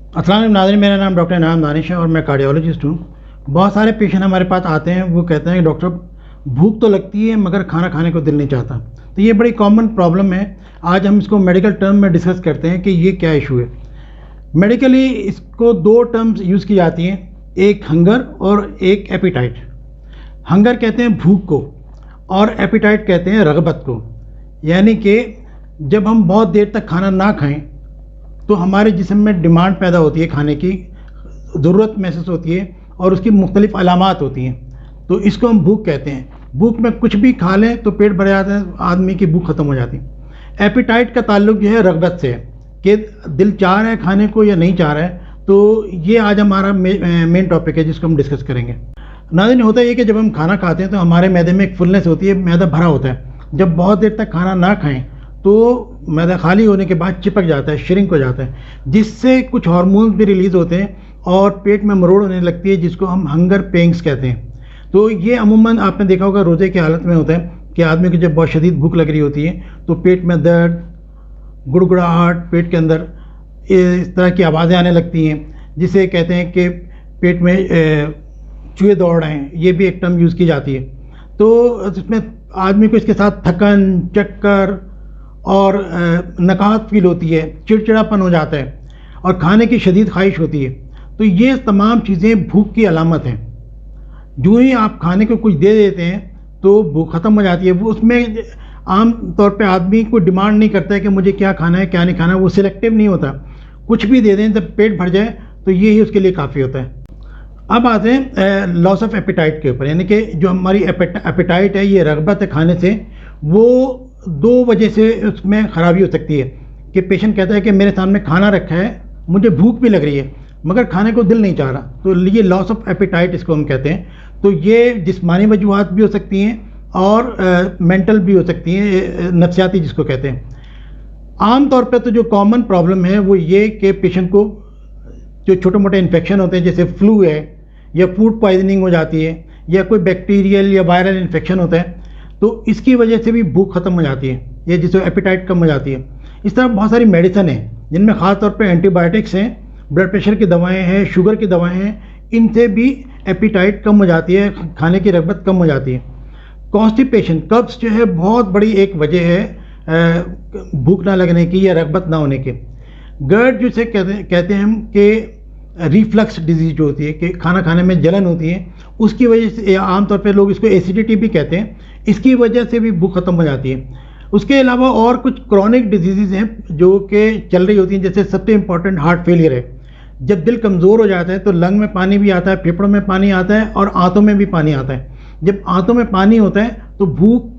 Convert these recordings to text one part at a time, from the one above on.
अस्सलाम वालेकुम नाज़रीन, मेरा नाम डॉक्टर इनाम दानिश है और मैं कार्डियोलॉजिस्ट हूँ। बहुत सारे पेशेंट हमारे पास आते हैं, वो कहते हैं कि डॉक्टर भूख तो लगती है मगर खाना खाने को दिल नहीं चाहता। तो ये बड़ी कॉमन प्रॉब्लम है। आज हम इसको मेडिकल टर्म में डिस्कस करते हैं कि ये क्या इशू है। मेडिकली इसको दो टर्म्स यूज़ की जाती हैं, एक हंगर और एक एपिटाइट। हंगर कहते हैं भूख को और एपिटाइट कहते हैं रग़बत को। यानी कि जब हम बहुत देर तक खाना ना खाएं तो हमारे जिस्म में डिमांड पैदा होती है, खाने की ज़रूरत महसूस होती है और उसकी मुख्तलिफ़ अलामात होती हैं। तो इसको हम भूख कहते हैं। भूख में कुछ भी खा लें तो पेट भर जाता है, आदमी की भूख ख़त्म हो जाती है। एपिटाइट का ताल्लुक जो है रग़बत से है कि दिल चाह रहा है खाने को या नहीं चाह रहा है। तो ये आज हमारा मेन टॉपिक है जिसको हम डिस्कस करेंगे। नाज़रीन, होता है कि जब हम खाना खाते हैं तो हमारे मैदे में एक फुलनेस होती है, मैदा भरा होता है। जब बहुत देर तक खाना ना खाएं तो मैदा खाली होने के बाद चिपक जाता है, श्रिंक हो जाता है, जिससे कुछ हार्मोन्स भी रिलीज़ होते हैं और पेट में मरोड़ होने लगती है, जिसको हम हंगर पेंग्स कहते हैं। तो ये अमूमन आपने देखा होगा रोज़े की हालत में होता है कि आदमी को जब बहुत शदीद भूख लग रही होती है तो पेट में दर्द, गुड़गुड़ाहट, पेट के अंदर इस तरह की आवाज़ें आने लगती हैं, जिसे कहते हैं कि पेट में चूहे दौड़ रहे हैं। ये भी एक टर्म यूज़ की जाती है। तो इसमें आदमी को इसके साथ थकन, चक्कर और नकाहत फील होती है, चिड़चिड़ापन हो जाता है और खाने की शदीद ख्वाहिश होती है। तो ये तमाम चीज़ें भूख की अलामत हैं। जो ही आप खाने को कुछ दे देते हैं तो भूख ख़त्म हो जाती है। वो उसमें आम तौर पे आदमी को डिमांड नहीं करता है कि मुझे क्या खाना है क्या नहीं खाना है, वो सिलेक्टिव नहीं होता। कुछ भी दे दें जब पेट भर जाए तो ये ही उसके लिए काफ़ी होता है। अब आते हैं लॉस ऑफ एपिटाइट के ऊपर, यानी कि जो हमारी एपिटाइट है, ये रग़बत है खाने से, वो दो वजह से उसमें ख़राबी हो सकती है कि पेशेंट कहता है कि मेरे सामने खाना रखा है, मुझे भूख भी लग रही है मगर खाने को दिल नहीं चाह रहा। तो ये लॉस ऑफ एपिटाइट इसको हम कहते हैं। तो ये जिस्मानी वजूहात भी हो सकती हैं और मेंटल भी हो सकती हैं, नफ्सियाती जिसको कहते हैं। आम तौर पे तो जो कॉमन प्रॉब्लम है वो ये कि पेशेंट को जो छोटे मोटे इन्फेक्शन होते हैं, जैसे फ्लू है या फूड पॉइजनिंग हो जाती है या कोई बैक्टीरियल या वायरल इन्फेक्शन होता है, तो इसकी वजह से भी भूख ख़त्म हो जाती है, ये जिससे एपिटाइट कम हो जाती है। इस तरह बहुत सारी मेडिसिन हैं जिनमें ख़ास तौर पे एंटीबायोटिक्स हैं, ब्लड प्रेशर की दवाएं हैं, शुगर की दवाएं हैं, इनसे भी एपिटाइट कम हो जाती है, खाने की रग़बत कम हो जाती है। कॉन्स्टिपेशन, कब्ज़ जो है बहुत बड़ी एक वजह है भूख ना लगने की या रग़बत ना होने की। गर्ड जिसे कहते हैं हम कि रिफ्लक्स डिजीज जो होती है कि खाना खाने में जलन होती है, उसकी वजह से आमतौर पे लोग इसको एसिडिटी भी कहते हैं, इसकी वजह से भी भूख ख़त्म हो जाती है। उसके अलावा और कुछ क्रॉनिक डिजीज़ हैं जो कि चल रही होती हैं, जैसे सबसे इम्पॉर्टेंट हार्ट फेलियर है। जब दिल कमज़ोर हो जाता है तो लंग में पानी भी आता है, फेफड़ों में पानी आता है और आंतों में भी पानी आता है। जब आंतों में पानी होता है तो भूख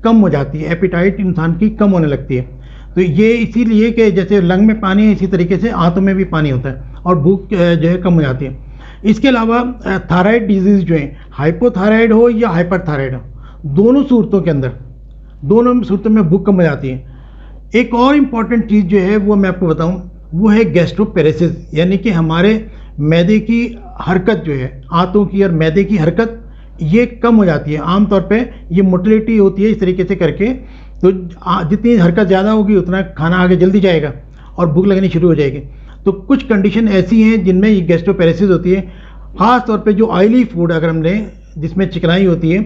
कम हो जाती है, एपिटाइट इंसान की कम होने लगती है। तो ये इसीलिए कि जैसे लंग में पानी है, इसी तरीके से आंतों में भी पानी होता है और भूख जो है कम हो जाती है। इसके अलावा थायराइड डिजीज़ जो है, हाइपोथायराइड हो या हाइपरथायराइड हो, दोनों सूरतों के अंदर, दोनों सूरतों में भूख कम हो जाती है। एक और इम्पॉर्टेंट चीज़ जो है वो मैं आपको बताऊं, वो है गैस्ट्रोपेरेसिस, यानी कि हमारे मैदे की हरकत जो है, आंतों की और मैदे की हरकत, ये कम हो जाती है। आमतौर पे ये मोटिलिटी होती है इस तरीके से करके, तो जितनी हरकत ज़्यादा होगी उतना खाना आगे जल्दी जाएगा और भूख लगनी शुरू हो जाएगी। तो कुछ कंडीशन ऐसी हैं जिनमें ये गैस्ट्रोपेरेसिस होती है। ख़ास तौर पे जो ऑयली फूड अगर हम लें जिसमें चिकनाई होती है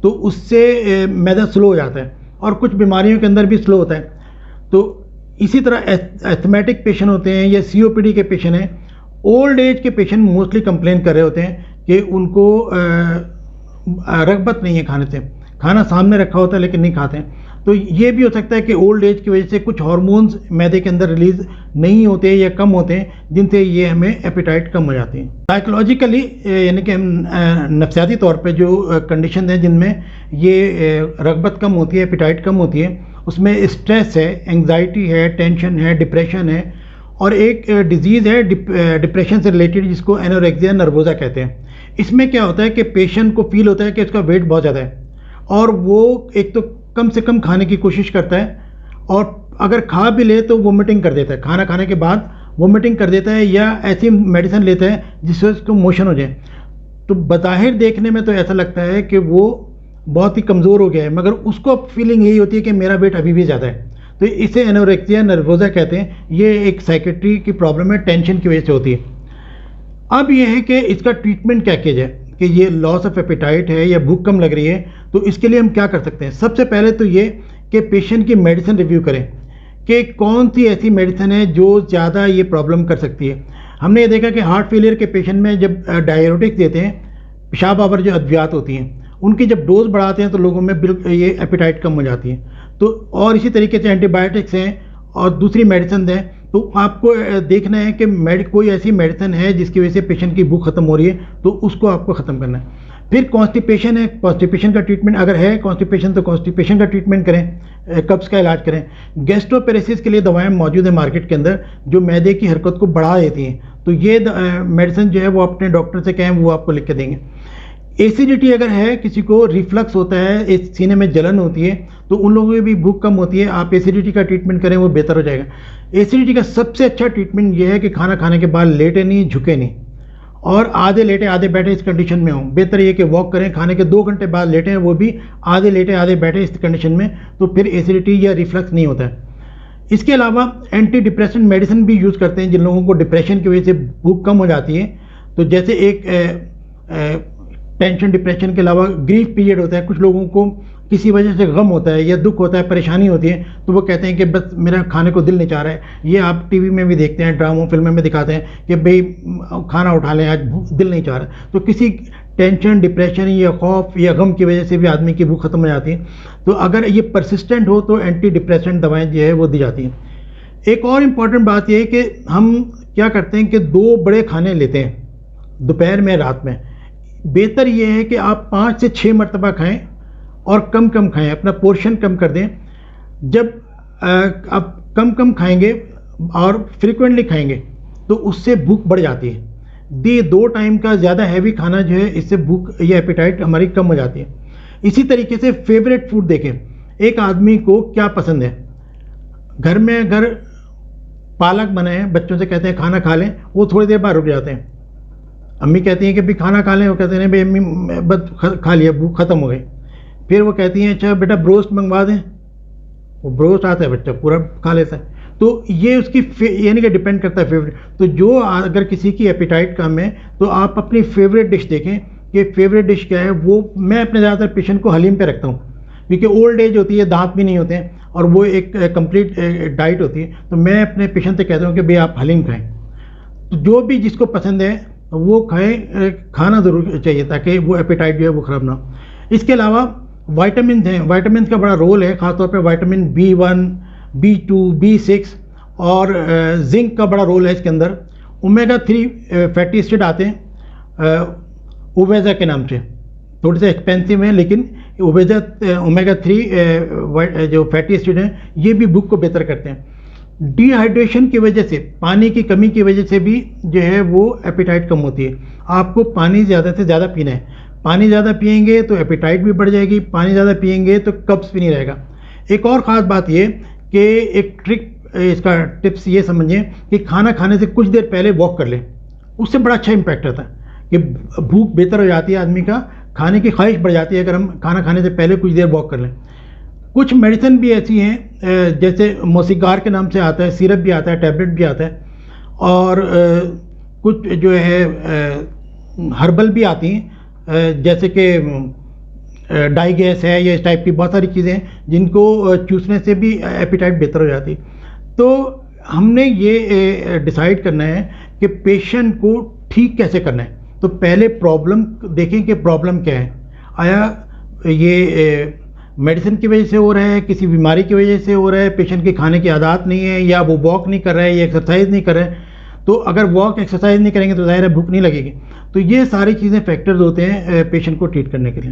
तो उससे मैदा स्लो हो जाता है और कुछ बीमारियों के अंदर भी स्लो होता है। तो इसी तरह एस्थमेटिक पेशेंट होते हैं या सीओपीडी के पेशेंट हैं, ओल्ड एज के पेशेंट मोस्टली कंप्लेन कर रहे होते हैं कि उनको रग़बत नहीं है खाने से, खाना सामने रखा होता है लेकिन नहीं खाते हैं। तो ये भी हो सकता है कि ओल्ड एज की वजह से कुछ हार्मोन्स मैदे के अंदर रिलीज़ नहीं होते या कम होते हैं, जिनसे ये हमें एपिटाइट कम हो जाती है। साइकोलॉजिकली यानी कि नफ्सियाती तौर पे जो कंडीशन है जिनमें ये रग़बत कम होती है, एपिटाइट कम होती है, उसमें स्ट्रेस है, एंग्जाइटी है, टेंशन है, डिप्रेशन है और एक डिजीज़ है डिप्रेशन से रिलेटेड जिसको एनोरेक्सिया नर्वोसा कहते हैं। इसमें क्या होता है कि पेशेंट को फील होता है कि उसका वेट बहुत ज़्यादा है और वो एक तो कम से कम खाने की कोशिश करता है और अगर खा भी ले तो वोमिटिंग कर देता है, खाना खाने के बाद वोमिटिंग कर देता है या ऐसी मेडिसिन लेता है जिससे उसको मोशन हो जाए। तो बज़ाहिर देखने में तो ऐसा लगता है कि वो बहुत ही कमज़ोर हो गया है, मगर उसको फीलिंग यही होती है कि मेरा वेट अभी भी ज़्यादा है। तो इसे एनोरेक्सिया नर्वोसा कहते हैं। ये एक साइकेट्री की प्रॉब्लम है, टेंशन की वजह से होती है। अब ये है कि इसका ट्रीटमेंट क्या किया जाए कि ये लॉस ऑफ एपेटाइट है या भूख कम लग रही है, तो इसके लिए हम क्या कर सकते हैं। सबसे पहले तो ये कि पेशेंट की मेडिसिन रिव्यू करें कि कौन सी ऐसी मेडिसिन है जो ज़्यादा ये प्रॉब्लम कर सकती है। हमने ये देखा कि हार्ट फेलियर के पेशेंट में जब डायरेटिक्स देते हैं, पेशाब आवर जो अद्वियात होती हैं, उनकी जब डोज बढ़ाते हैं तो लोगों में बिल्कुल ये एपेटाइट कम हो जाती है। तो और इसी तरीके से एंटीबायोटिक्स हैं और दूसरी मेडिसिन हैं, तो आपको देखना है कि कोई ऐसी मेडिसिन है जिसकी वजह से पेशेंट की भूख खत्म हो रही है, तो उसको आपको ख़त्म करना है। फिर कॉन्स्टिपेशन है, कॉन्स्टिपेशन का ट्रीटमेंट अगर है कॉन्स्टिपेशन तो कॉन्स्टिपेशन का ट्रीटमेंट करें, कब्ज़ का इलाज करें। गैस्ट्रोपेरेसिस के लिए दवाएं मौजूद है मार्केट के अंदर जो मैदे की हरकत को बढ़ा देती हैं, तो ये मेडिसिन जो है वो अपने डॉक्टर से कहें, वो आपको लिख के देंगे। एसिडिटी अगर है, किसी को रिफ्लक्स होता है, इस सीने में जलन होती है, तो उन लोगों की भी भूख कम होती है, आप एसिडिटी का ट्रीटमेंट करें, वो बेहतर हो जाएगा। एसिडिटी का सबसे अच्छा ट्रीटमेंट ये है कि खाना खाने के बाद लेटे नहीं, झुके नहीं, और आधे लेटे आधे बैठे इस कंडीशन में हों। बेहतर ये कि वॉक करें, खाने के 2 घंटे बाद लेटें, वो भी आधे लेटे आधे बैठे इस कंडीशन में, तो फिर एसिडिटी या रिफ्लक्स नहीं होता है। इसके अलावा एंटी डिप्रेशन मेडिसिन भी यूज़ करते हैं जिन लोगों को डिप्रेशन की वजह से भूख कम हो जाती है। तो जैसे एक टेंशन डिप्रेशन के अलावा ग्रीफ पीरियड होता है, कुछ लोगों को किसी वजह से गम होता है या दुख होता है, परेशानी होती है, तो वो कहते हैं कि बस मेरा खाने को दिल नहीं चाह रहा है। ये आप टीवी में भी देखते हैं, ड्रामों फिल्मों में दिखाते हैं कि भाई खाना उठा लें, आज दिल नहीं चाह रहा। तो किसी टेंशन डिप्रेशन या खौफ या गम की वजह से भी आदमी की भूख खत्म हो जाती है। तो अगर ये परसिस्टेंट हो तो एंटी डिप्रेशन दवाएँ जो है वो दी जाती हैं। एक और इम्पॉर्टेंट बात यह है कि हम क्या करते हैं कि 2 बड़े खाने लेते हैं दोपहर में, रात में। बेहतर ये है कि आप 5 से 6 मरतबा खाएं और कम कम खाएं, अपना पोर्शन कम कर दें। जब आप कम कम खाएंगे और फ्रिक्वेंटली खाएंगे तो उससे भूख बढ़ जाती है। 2 टाइम का ज़्यादा हैवी खाना जो है, इससे भूख या एपेटाइट हमारी कम हो जाती है। इसी तरीके से फेवरेट फूड देखें, एक आदमी को क्या पसंद है। घर में अगर पालक बने हैं, बच्चों से कहते हैं खाना खा लें, वो थोड़ी देर बाद रुक जाते हैं। अम्मी कहती हैं कि भी खाना खा लें, वो कहते हैं भाई अम्मी बस खा लिया, भूख खत्म हो गई। फिर वो कहती हैं अच्छा बेटा ब्रोस्ट मंगवा दें, वो ब्रोस्ट आता है, बच्चा पूरा खा लेता है। तो ये उसकी यानी कि डिपेंड करता है फेवरेट। तो जो अगर किसी की एपेटाइट कम है तो आप अपनी फेवरेट डिश देखें कि फेवरेट डिश क्या है। वो मैं अपने ज़्यादातर पेशेंट को हलीम पे रखता हूँ, क्योंकि ओल्ड एज होती है, दांत भी नहीं होते हैं और वो एक कंप्लीट डाइट होती है। तो मैं अपने पेशेंट से कहता हूँ कि भाई आप हलीम खाएँ। तो जो भी जिसको पसंद है वो खाएं, खाना ज़रूर चाहिए ताकि वो एपेटाइट जो है वो ख़राब ना हो। इसके अलावा वाइटामिन हैं, वाइटामिन का बड़ा रोल है, ख़ासतौर पे विटामिन B1, B2, B6 और जिंक का बड़ा रोल है इसके अंदर। ओमेगा 3 फैटी एसिड आते हैं ओवेजा के नाम से, थोड़े से एक्सपेंसिव हैं, लेकिन ओमेगा 3 जो फैटी एसिड हैं ये भी भूख को बेहतर करते हैं। डिहाइड्रेशन की वजह से, पानी की कमी की वजह से भी जो है वो एपेटाइट कम होती है। आपको पानी ज़्यादा से ज़्यादा पीना है। पानी ज़्यादा पिएंगे तो एपेटाइट भी बढ़ जाएगी, पानी ज़्यादा पिएंगे तो कब्ज़ भी नहीं रहेगा। एक और ख़ास बात ये कि एक ट्रिक, इसका टिप्स ये समझिए कि खाना खाने से कुछ देर पहले वॉक कर लें, उससे बड़ा अच्छा इम्पैक्ट आता है कि भूख बेहतर हो जाती है, आदमी का खाने की ख्वाहिश बढ़ जाती है अगर हम खाना खाने से पहले कुछ देर वॉक कर लें। कुछ मेडिसिन भी ऐसी हैं जैसे मोसिगार के नाम से आता है, सिरप भी आता है, टैबलेट भी आता है, और कुछ जो है हर्बल भी आती हैं, जैसे कि डाइगेस है, या इस टाइप की बहुत सारी चीज़ें हैं जिनको चूसने से भी एपेटाइट बेहतर हो जाती है। तो हमने ये डिसाइड करना है कि पेशेंट को ठीक कैसे करना है। तो पहले प्रॉब्लम देखें कि प्रॉब्लम क्या है। आया ये मेडिसिन की वजह से हो रहा है, किसी बीमारी की वजह से हो रहा है, पेशेंट की खाने की आदत नहीं है, या वो वॉक नहीं कर रहा है या एक्सरसाइज नहीं कर रहा है। तो अगर वॉक एक्सरसाइज नहीं करेंगे तो ज़ाहिर है भूख नहीं लगेगी। तो ये सारी चीज़ें फैक्टर्स होते हैं पेशेंट को ट्रीट करने के लिए।